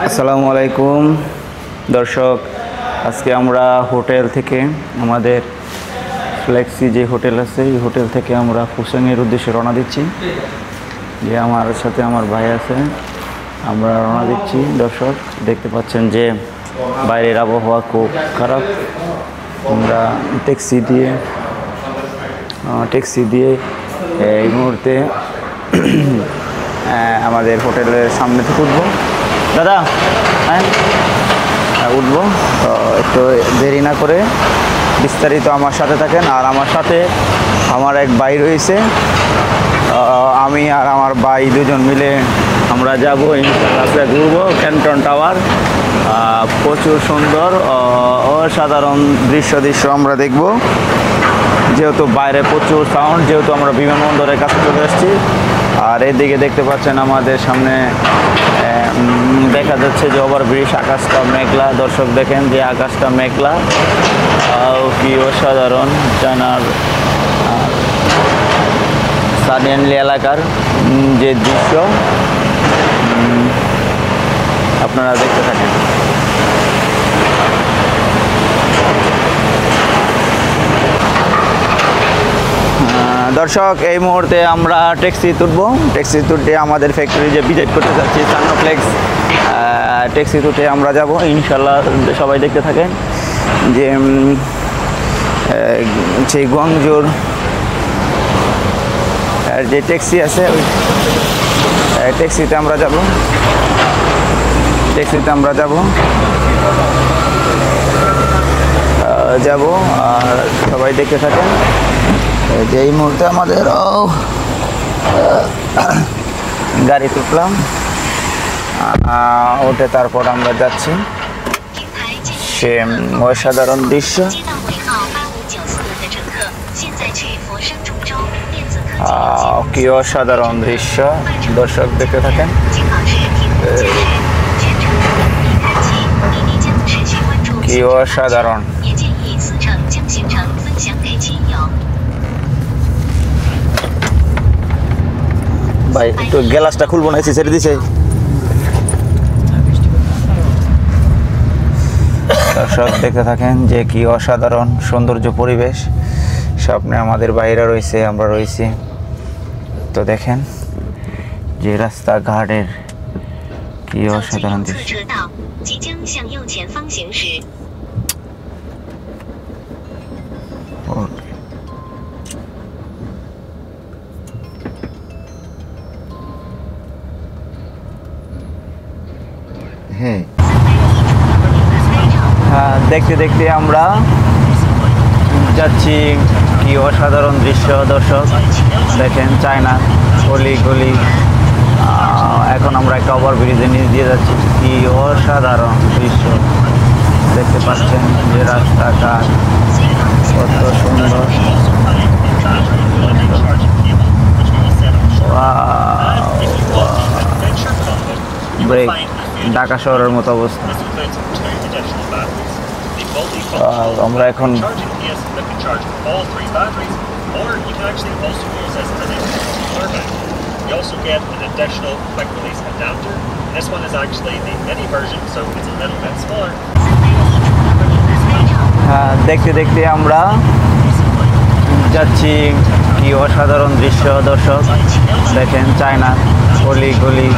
আসসালামু আলাইকুম দর্শক, আজকে আমরা হোটেল থেকে আমাদের ফ্লেক্সি যে হোটেল আছে এই হোটেল থেকে আমরা ফুসাংয়ের উদ্দেশ্যে রওনা দিচ্ছি। যে আমার সাথে আমার ভাই আছে, আমরা রওনা দিচ্ছি। দর্শক দেখতে পাচ্ছেন যে বাইরের আবহাওয়া খুব খারাপ। আমরা ট্যাক্সি দিয়ে এই মুহূর্তে আমাদের হোটেলের সামনে থেকে উঠবো। দাদা হ্যাঁ উঠবো, তো একটু দেরি না করে বিস্তারিত আমার সাথে থাকেন। আর আমার সাথে আমার এক ভাই রয়েছে, আমি আর আমার ভাই দুজন মিলে আমরা যাবো ইনশাআল্লাহ, ঘুরবো ক্যান্টন টাওয়ার। প্রচুর সুন্দর অসাধারণ দৃশ্য আমরা দেখব। যেহেতু বাইরে প্রচুর সাউন্ড, যেহেতু আমরা বিমানবন্দরের কাছে চলে আসছি। আর এদিকে দেখতে পাচ্ছেন আমাদের সামনে দেখা যাচ্ছে যে ওভারব্রিজ, আকাশটা মেঘলা। দর্শক দেখেন যে আকাশটা মেঘলা, কি অসাধারণ জানার সাডিয়ানলি এলাকার যে দৃশ্য আপনারা দেখতে থাকেন। দর্শক এই মুহূর্তে আমরা ট্যাক্সি তুটে আমাদের ফ্যাক্টরি যে ভিজিট করতে যাচ্ছি সানোফ্লেক্স, ট্যাক্সি তুটে আমরা যাব ইনশাল্লাহ। সবাই দেখতে থাকেন যে সেই গুয়াংজুর যে ট্যাক্সি আছে ওই ট্যাক্সিতে আমরা যাব আর সবাই দেখতে থাকেন যে এই মুহূর্তে আমাদের গাড়ি তুললাম, ওঠে তারপর আমরা যাচ্ছি। সে অসাধারণ দৃশ্য, কি অসাধারণ দৃশ্য দর্শক দেখতে থাকেন। কি অসাধারণ। ভাই একটু গ্লাসটা খুলবো না, এসি ছেড়ে দিছে। দর্শক দেখতে থাকেন যে কি অসাধারণ সৌন্দর্য পরিবেশ। সামনে আমাদের বাইরে রয়েছে, আমরা রয়েছি। তো দেখেন যে রাস্তাঘাটের কি অসাধারণ দৃশ্য। হ্যাঁ, দেখতে দেখতে আমরা যাচ্ছি। কি অসাধারণ দৃশ্য দর্শক দেখেন, চায়না গলি। এখন আমরা একটা ওভারব্রিজে নিচ দিয়ে যাচ্ছি। কি অসাধারণ দৃশ্য দেখতে পাচ্ছেন যে রাস্তাঘাট কত সুন্দর। ব্রেক, ঢাকা শহরের মতো অবস্থা। আমরা এখন দেখতে দেখতে আমরা যাচ্ছি। কি অসাধারণ দৃশ্য দর্শক দেখেন, চায়না গলি।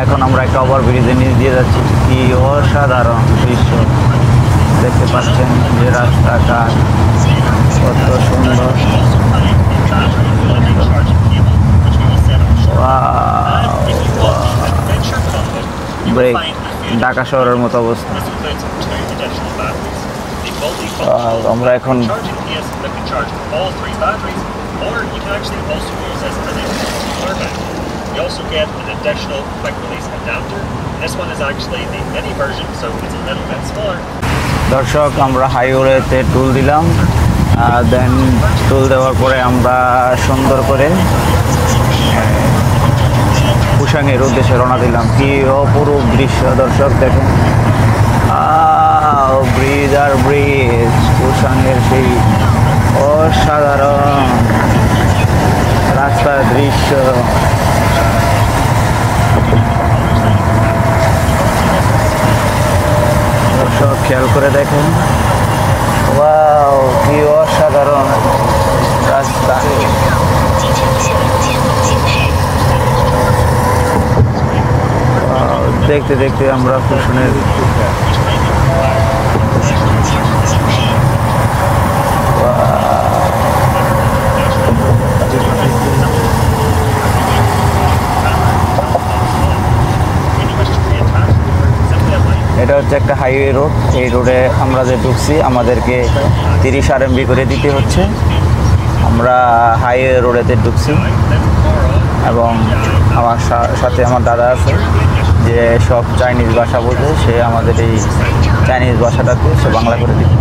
এখন আমরা একটা ওভারব্রিজে নিচ দিয়ে যাচ্ছি। কি অসাধারণ দৃশ্য দেখতে পাচ্ছেন যে রাস্তাঘাট কত সুন্দর। ব্রেক, ঢাকা শহরের মতো অবস্থা। আমরা এখন You also get an additional quick release adapter. This one is actually the mini version, so it's a little bit smaller. দর্শক আমরা হাইওয়েতে টুল দিলাম, দেন টুল দেওয়ার পরে আমরা সুন্দর করে ফুসাংয়ের উদ্দেশ্যে রওনা দিলাম। কি অপরূপ দৃশ্য দর্শক দেখেন, ব্রিজ ফুসাংয়ের সেই অসাধারণ রাস্তার দৃশ্য। খেয়াল করে দেখেন, ওয়াও কি অসাধারণ রাস্তা। দেখতে দেখতে আমরা কুশনের এটা হচ্ছে একটা হাইওয়ে রোড। এই রোডে আমরা যে ঢুকছি আমাদেরকে 30 RMB করে দিতে হচ্ছে। আমরা হাইওয়ে রোডেতে ঢুকছি এবং আমার সাথে আমার দাদা আছে যে সব চাইনিজ ভাষা বোঝে, সে আমাদের এই চাইনিজ ভাষাটাকে সে বাংলা করে দিবে।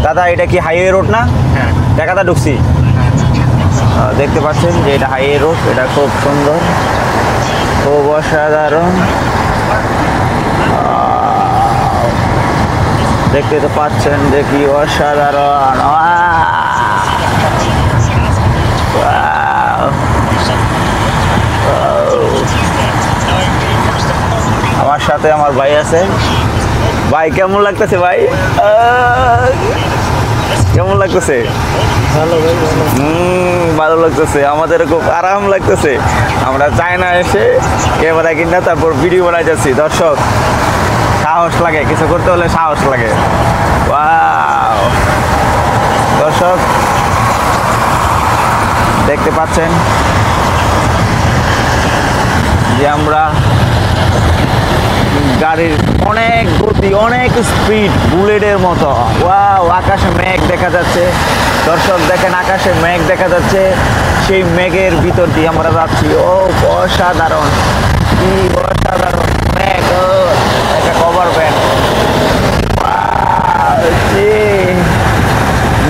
দাদা এটা কি হাইওয়ে রোড না? হ্যাঁ, দেখাটা ঢুকছি। দেখতে পাচ্ছেন যে এটা হাইওয়ে রোড, এটা খুব সুন্দর, খুব অসাধারণ। দেখতে তো পাচ্ছেন যে কি অসাধারণ। আমার সাথে আমার ভাই আছে। ভাই কেমন লাগতেছে ভাই? কেমন লাগতেছে? ভালো লাগতেছে, আমাদের খুব আরাম লাগতেছে। আমরা চায়না এসে ক্যামেরা কিনা তারপর ভিডিও বানাই যাচ্ছি। দর্শক, সাহস লাগে, কিছু করতে হলে সাহস লাগে। ওয়াও দর্শক দেখতে পাচ্ছেন যে আমরা গাড়ির অনেক গতি, অনেক স্পিড, বুলেটের মতো। ওয়াও আকাশে মেঘ দেখা যাচ্ছে। দর্শক দেখেন, আকাশে মেঘ দেখা যাচ্ছে, সেই মেঘের ভিতর দিয়ে আমরা যাচ্ছি। ও অসাধারণ, কি অসাধারণ মেঘ। একটা cover band,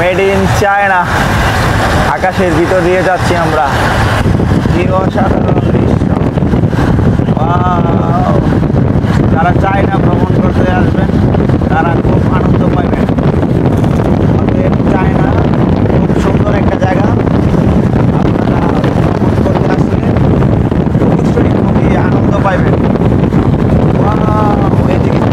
made in China. আকাশের ভিতর দিয়ে যাচ্ছি আমরা, কি অসাধারণ দৃশ্য। যারা চায়না ভ্রমণ করতে আসবেন তারা খুব আনন্দ পাবেন। চায়না খুব সুন্দর একটা জায়গা, আপনারা ভ্রমণ করতে আসলে অবশ্যই খুবই আনন্দ পাইবেন। এই জিনিসটা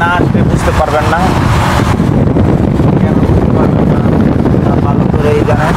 না আসলে বুঝতে পারবেন না, কেন বুঝতে পারবেন না ভালো করেই জানেন।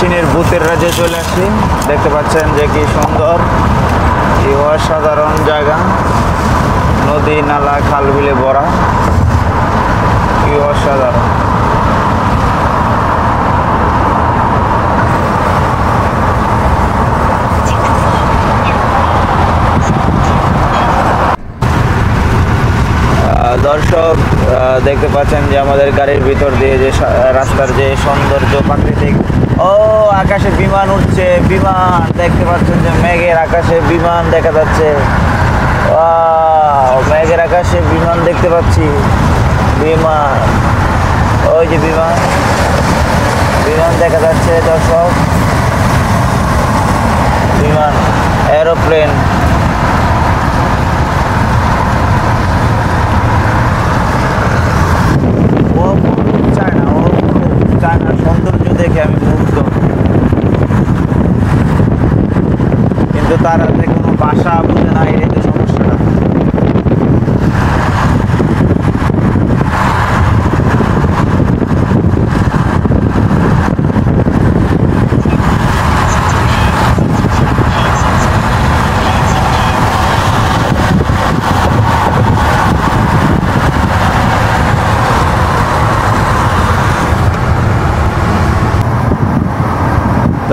চীনের ভূতের রাজ্যে চলে আসি। দেখতে পাচ্ছেন যে কি সুন্দর, কি অসাধারণ জায়গা, নদী নালা খাল বিলে ভরা, কি অসাধারণ। দর্শক দেখতে পাচ্ছেন যে আমাদের গাড়ির ভিতর দিয়ে যে রাস্তার যে সৌন্দর্য, প্রাকৃতিক। ও আকাশে বিমান উঠছে, বিমান দেখতে পাচ্ছেন যে মেঘের আকাশে বিমান দেখা যাচ্ছে। মেঘের আকাশে বিমান দেখতে পাচ্ছি, বিমান, ওই যে বিমান, বিমান দেখা যাচ্ছে দর্শক, বিমান, এরোপ্লেন। চায়নার সৌন্দর্য দেখে আমি মুগ্ধ, কিন্তু তারা যে কোনো ভাষা বুঝে না, এই তো সমস্যাটা।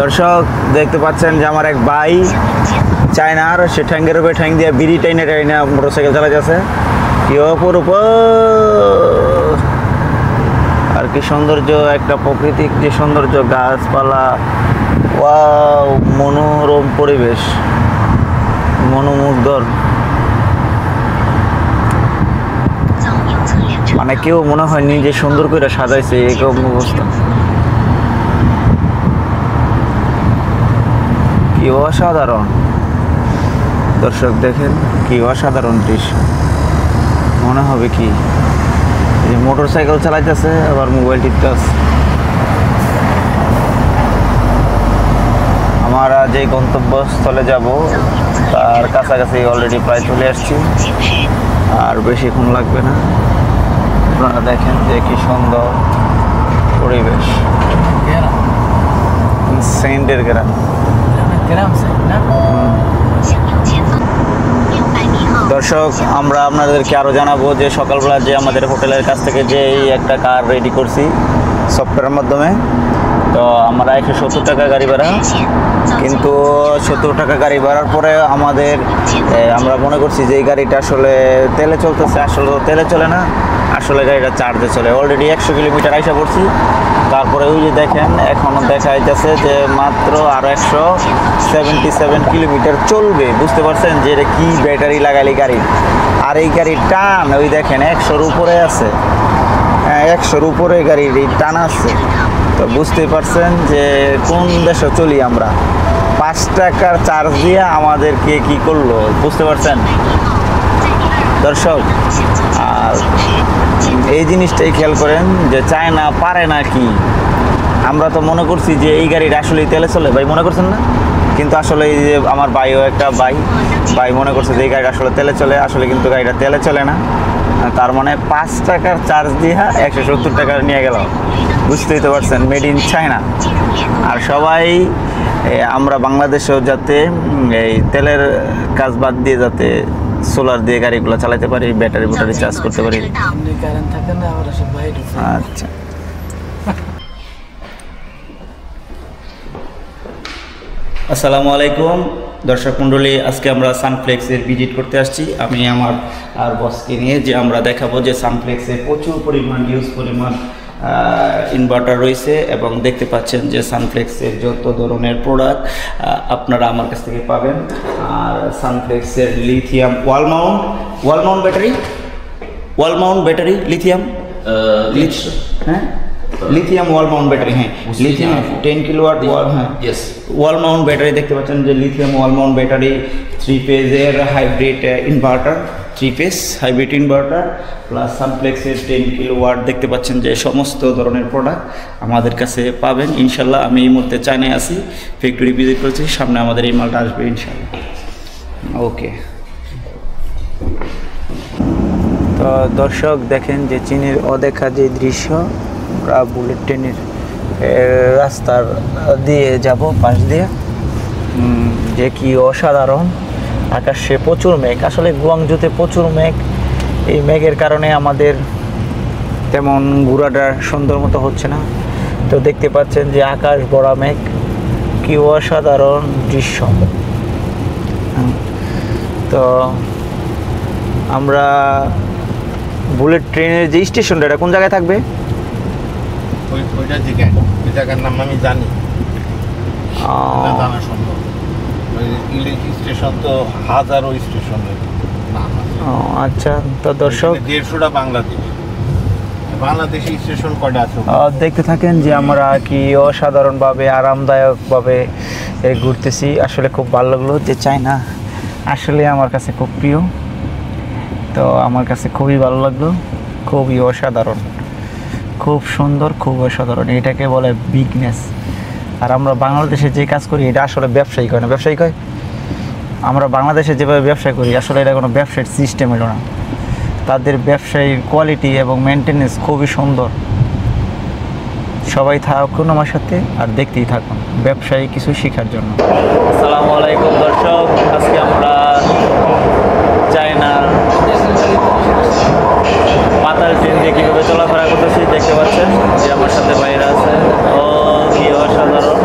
দর্শক দেখতে পাচ্ছেন যে আমার এক ভাই চায়নার, সে ঠ্যাঙ্গের উপরে ঠ্যাং দিয়ে বিড়ি টাইনে মোটরসাইকেল চালাইতেছে। কি অপরূপ আর কি সৌন্দর্য, একটা প্রাকৃতিক যে সৌন্দর্য, গাছপালা, ওয়াও, মনোরম পরিবেশ, মনোমুগ্ধর। মানে কেউ মনে হয় নিজে সুন্দর করে সাজাইছে এরকম অবস্থা। কি অসাধারণ দর্শক, দেখেন কি অসাধারণ দৃশ্য। মনে হবে কি যে মোটর সাইকেল চালাইতেছে আবার মোবাইল টিপতেছে। আমরা যে গন্তব্যস্থলে যাব তার কাছাকাছি অলরেডি প্রায় চলে আসছি, আর বেশিক্ষণ লাগবে না। আপনারা দেখেন যে কি সুন্দর পরিবেশ, সেন্টের গ্রাম। দর্শক আমরা আপনাদেরকে আরও জানাবো যে সকালবেলা যে আমাদের হোটেলের কাছ থেকে যে এই একটা কার রেডি করছি সফটওয়্যারের মাধ্যমে, তো আমরা 170 টাকা গাড়ি ভাড়া, কিন্তু 70 টাকা গাড়ি ভাড়ার পরে আমাদের আমরা মনে করছি যে এই গাড়িটা আসলে তেলে চলতেছে, আসলে তেলে চলে না, আসলে গাড়িটা চার্জে চলে। অলরেডি 100 কিলোমিটার আইসা পড়ছি, তারপরে ওই যে দেখেন এখনও দেখা যাইতেছে যে মাত্র আরও 177 কিলোমিটার চলবে। বুঝতে পারছেন যে এটা কী ব্যাটারি লাগাইলে গাড়ি, আর এই গাড়ির টান ওই দেখেন 100-র উপরে আছে, 100-র উপরে গাড়ির এই টান আছে। তো বুঝতে পারছেন যে কোন দেশে চলি আমরা। 5 টাকার চার্জ দিয়ে আমাদেরকে কি করলো, বুঝতে পারছেন দর্শক। আর এই জিনিসটাই খেয়াল করেন যে চায়না পারে না কি, আমরা তো মনে করছি যে এই গাড়িটা আসলেই তেলে চলে, ভাই মনে করছেন না? কিন্তু আসলে এই যে আমার ভাইও একটা ভাই মনে করছে যে এই গাড়িটা আসলে তেলে চলে, আসলে কিন্তু গাড়িটা তেলে চলে না। তার মানে 5 টাকার চার্জ দিয়ে 170 টাকা নিয়ে গেল, বুঝতেই তো পারছেন, মেড ইন চায়না। আর সবাই আমরা বাংলাদেশেও যাতে এই তেলের কাজ বাদ দিয়ে যাতে সোলার দিয়ে গাড়িগুলো চালাতে পারি, ব্যাটারি চার্জ করতে পারি। আচ্ছা, আসসালামু আলাইকুম দর্শক মণ্ডলী, আজকে আমরা সানফ্লেক্সের ভিজিট করতে আসছি আমি আমার আর বসকে নিয়ে, যে আমরা দেখাবো যে সানফ্লেক্সের প্রচুর পরিমাণ ইনভার্টার রয়েছে, এবং দেখতে পাচ্ছেন যে সানফ্লেক্সের যত ধরনের প্রোডাক্ট আপনারা আমার কাছ থেকে পাবেন। আর সানফ্লেক্সের lithium wall mount battery lithium, হ্যাঁ লিথিয়াম ওয়াল মাউন্ট ব্যাটারি, হ্যাঁ lithium 10 kilowatt wall mount battery দেখতে পাচ্ছেন যে লিথিয়াম ওয়াল মাউন্ট ব্যাটারি 3 ফেজের hybrid inverter, 3 phase hybrid inverter plus সানফ্লেক্সের 10 কিলোওয়াট দেখতে পাচ্ছেন যে সমস্ত ধরনের প্রোডাক্ট আমাদের কাছে পাবেন ইনশাল্লাহ। আমি এই মুহূর্তে চায়নায় আছি, ফ্যাক্টরি ভিজিট করেছি, সামনে আমাদের এই মালটা আসবে ইনশাল্লাহ। ওকে, তো দর্শক দেখেন যে চীনের অদেখা যে দৃশ্য, আমরা বুলেট ট্রেনের রাস্তার দিয়ে যাব, পাশ দিয়ে, যে কি অসাধারণ। আকাশে প্রচুর মেঘ, আসলে গুয়াংজুতে প্রচুর মেঘ। এই মেঘের কারণে আমাদের তেমন ঘোরাটা সুন্দর মতো হচ্ছে না। তো দেখতে পাচ্ছেন যে আকাশ ভরা মেঘ, কি অসাধারণ দৃশ্য। তো আমরা বুলেট ট্রেনের যে স্টেশনটা, এটা কোন জায়গায় থাকবে? ওই জায়গার নাম আমি জানি, স্টেশন তো হাজারো স্টেশন। আচ্ছা, তো দর্শক 150টা বাংলাদেশি স্টেশন কয়টা আছে দেখতে থাকেন যে আমরা কি অসাধারণভাবে আরামদায়কভাবে ঘুরতেছি। আসলে খুব ভালো লাগলো যে চায়না আসলে আমার কাছে খুব প্রিয়, তো আমার কাছে খুবই ভালো লাগলো, খুবই অসাধারণ, খুব সুন্দর, খুব অসাধারণ। এটাকে বলে বিগনেস। আর আমরা বাংলাদেশে যে কাজ করি এটা আসলে ব্যবসায়িক হয় না, ব্যবসায়িক হয়। আমরা বাংলাদেশে যেভাবে ব্যবসা করি আসলে এটা কোনো ব্যবসায়িক সিস্টেম এলো না। তাদের ব্যবসায়ী কোয়ালিটি এবং মেনটেনেন্স খুবই সুন্দর। সবাই থাকুন আমার সাথে আর দেখতেই থাকুন ব্যবসায়ী কিছু শেখার জন্য। আসসালামু আলাইকুম দর্শক, আজকে আমরা চায়নার পাতাল ট্রেন দিয়ে কীভাবে চলাফেরা করতেছি দেখতে পাচ্ছেন যে আমার সাথে বাইরে আছে। ও কি অসাধারণ,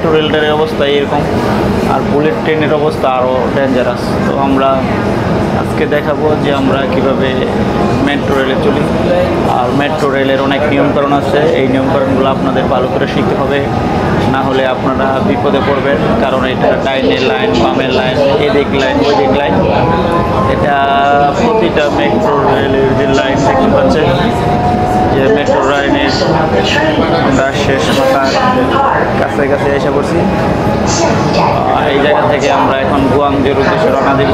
মেট্রো রেলটার অবস্থা এরকম, আর বুলেট ট্রেনের অবস্থা আরও ডেঞ্জারাস। তো আমরা আজকে দেখাবো যে আমরা কিভাবে মেট্রো রেলে চলি। আর মেট্রো রেলের অনেক নিয়মকানুন আছে, এই নিয়মকানুনগুলো আপনাদের ভালো করে শিখতে হবে, না হলে আপনারা বিপদে পড়বেন। কারণ এটা ডাইনের লাইন, বামের লাইন, এদিক লাইন, ওই দিক লাইন, এটা প্রতিটা মেট্রো রেলের যে লাইন দেখতে পাচ্ছেন, যে মেট্রো লাইনের আমরা শেষ মাথার কাছে এসে পড়ছি। এই জায়গা থেকে আমরা এখন গুয়াংজোর উদ্দেশ্যে রওনা দিব।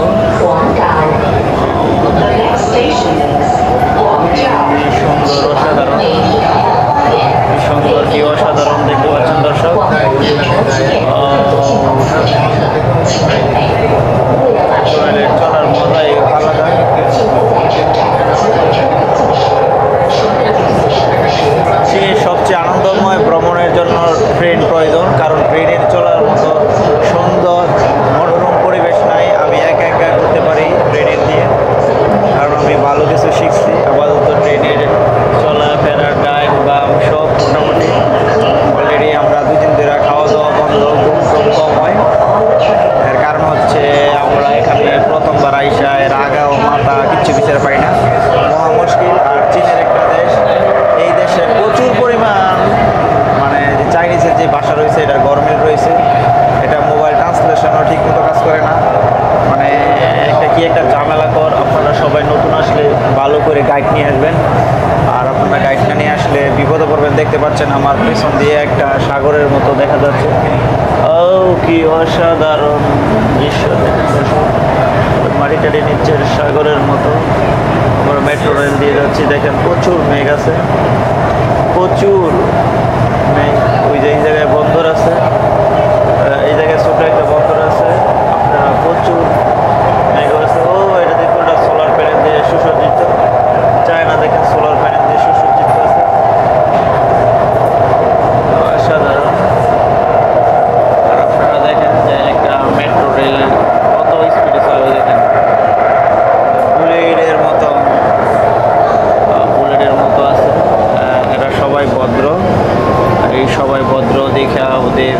সুন্দর, অসাধারণ, সুন্দর কি অসাধারণ দেখতে পাচ্ছেন দর্শক। চলার মজাই আলাদা। সবচেয়ে আনন্দময় ভ্রমণের জন্য ট্রেন প্রয়োজন, কারণ ট্রেনের চলার মতো সুন্দর মনোরম পরিবেশ নাই। আমি একা একা করতে পারি ট্রেনের দিয়ে, কারণ আমি ভালো কিছু শিখছি। আপাতত ট্রেনের চলাফেরা ড্রাইভ বা সব মোটামুটি অলরেডি আমরা 2 দিন ধরে খাওয়া দাওয়া বন্ধ, খুব কম হয়। এর কারণ হচ্ছে আমরা এখানে প্রথমবার আইসা এর আগা ও মাথা কিচ্ছু বিচার পাই না, মহা মুশকিল। আর চীনের একটা দেশ, এই দেশে প্রচুর পরিমাণ মানে চাইনিজের যে ভাষা রয়েছে এটা গরমিল রয়েছে। এটা মোবাইল ট্রান্সলেশনও ঠিক মতো কাজ করে না, মানে একটা ঝামেলা কর। আপনারা সবাই নতুন আসলে ভালো করে গাইড নিয়ে আসবেন, আর আপনারা গাইড না নিয়ে আসলে বিপদে পড়বেন। দেখতে পাচ্ছেন আমার পেছন দিয়ে একটা সাগরের মতো দেখা যাচ্ছে। ও কি অসাধারণ দৃশ্য, মাটিটারি নিচের সাগরের মতো। আমরা মেট্রো রেল দিয়ে যাচ্ছি, দেখেন প্রচুর মেঘ আছে, প্রচুর মেঘ। ওই যে এই জায়গায় বন্দর আছে, এই জায়গায় ছোট একটা বন্দর আছে, আপনারা প্রচুর মেঘ আছে। ও এটা দেখুন, ওটা সোলার প্যানেল দিয়ে সুসজ্জিত। চায়না দেখেন সোলার প্যানেল দিয়ে সুসজ্জিত আছে, অসাধারণ। আর আপনারা দেখেন যে একটা মেট্রো রেল কত স্পিডে চলে, দেখেন বুলেটের মতো, বুলেটের মতো আছে। এরা সবাই ভদ্র, এই সবাই ভদ্র দেখে ওদের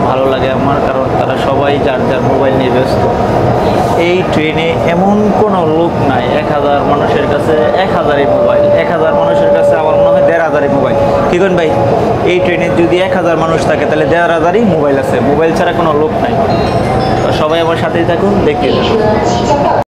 ভালো লাগে আমার, কারণ তারা সবাই যার যার মোবাইল নিয়ে ব্যস্ত। এই ট্রেনে এমন কোনো লোক নাই, 1000 মানুষের কাছে 1000ই মোবাইল, 1000 মানুষের কাছে আমার মনে হয় 1500ই মোবাইল। কি করেন ভাই, এই ট্রেনে যদি 1000 মানুষ থাকে তাহলে 1500ই মোবাইল আছে, মোবাইল ছাড়া কোনো লোক নাই। সবাই আমার সাথেই থাকুন, দেখতে থাকুন।